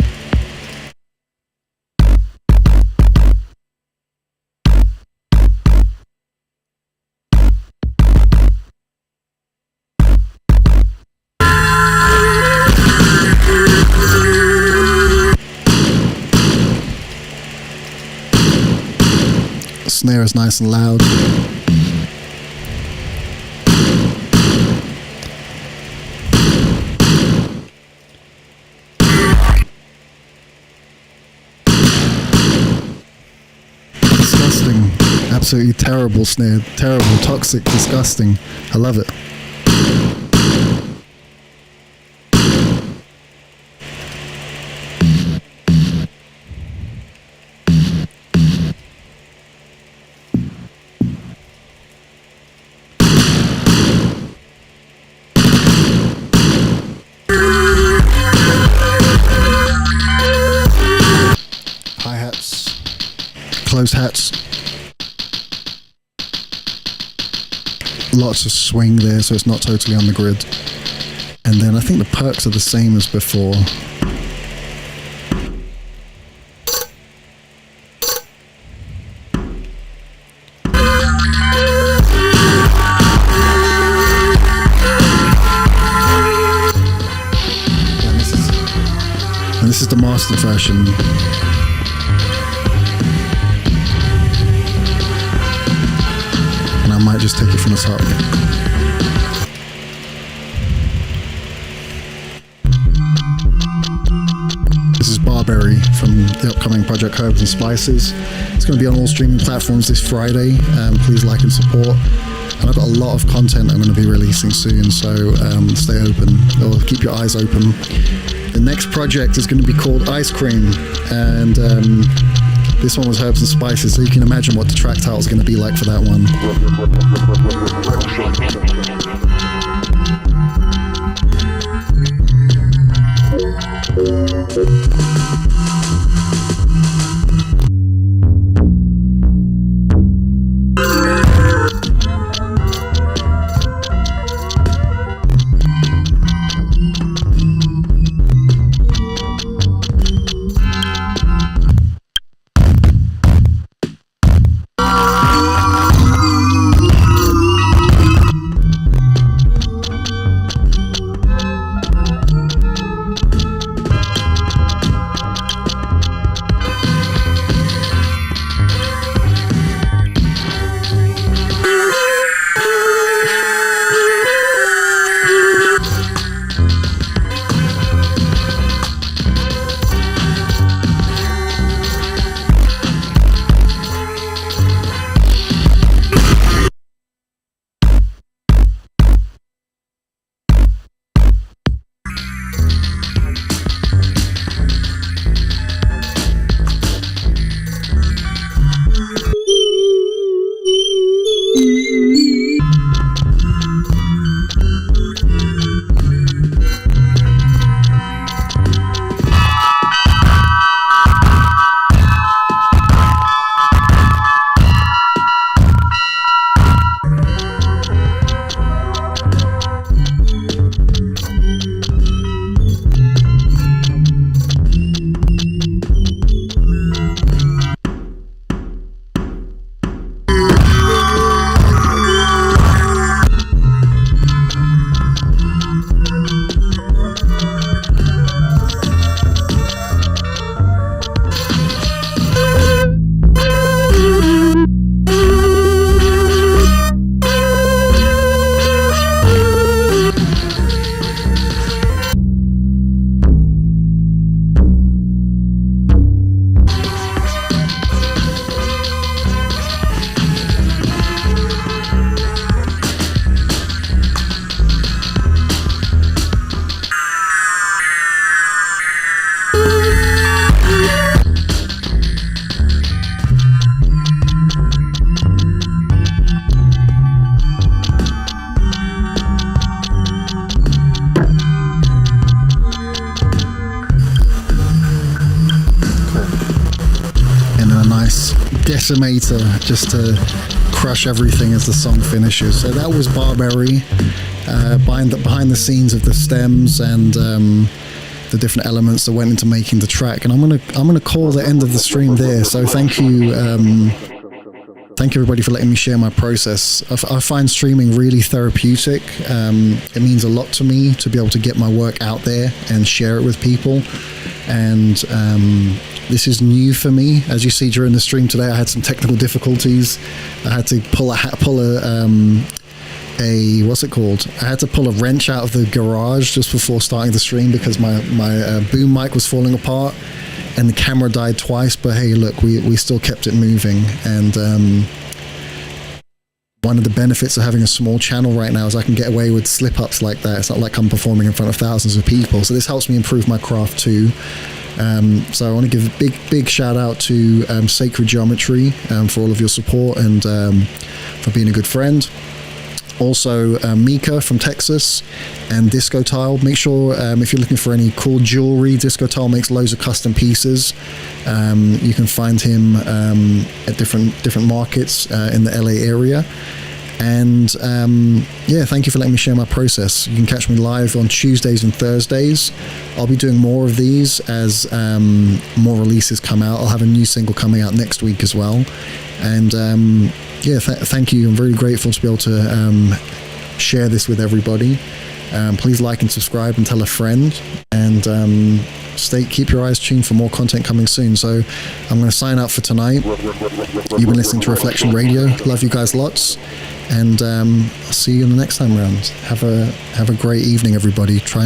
Snare is nice and loud. Disgusting. Absolutely terrible snare. Terrible, toxic, disgusting. I love it. Closed hats. Lots of swing there, so it's not totally on the grid. And then I think the perks are the same as before. And this is the mastered version. And I might just take it from the top. This is Barberry from the upcoming project Herbs and Spices. It's going to be on all streaming platforms this Friday. Please like and support. And I've got a lot of content I'm going to be releasing soon, so stay open, or keep your eyes open. The next project is going to be called Ice Cream, and this one was Herbs and Spices, so you can imagine what the track title is going to be like for that one. Decimator just to crush everything as the song finishes. So that was Barberry, behind the scenes of the stems and the different elements that went into making the track. And I'm gonna call the end of the stream there. So thank you everybody for letting me share my process. I find streaming really therapeutic. It means a lot to me to be able to get my work out there and share it with people. And this is new for me. As you see during the stream today, I had some technical difficulties. I had to pull a what's it called? I had to pull a wrench out of the garage just before starting the stream because my boom mic was falling apart and the camera died twice. But hey, look, we still kept it moving. And one of the benefits of having a small channel right now is I can get away with slip-ups like that. It's not like I'm performing in front of thousands of people. So this helps me improve my craft too. So I want to give a big shout out to Sacred Geometry for all of your support and for being a good friend. Also Mika from Texas and Disco Tile. Make sure if you're looking for any cool jewelry, Disco Tile makes loads of custom pieces. You can find him at different markets in the LA area. And yeah, thank you for letting me share my process. You can catch me live on Tuesdays and Thursdays. I'll be doing more of these as more releases come out. I'll have a new single coming out next week as well. And yeah, thank you. I'm very grateful to be able to share this with everybody. Please like and subscribe and tell a friend. And keep your eyes tuned for more content coming soon. So I'm going to sign out for tonight. You've been listening to Reflection Radio. Love you guys lots. And I'll see you in the next time round. Have a great evening, everybody. Try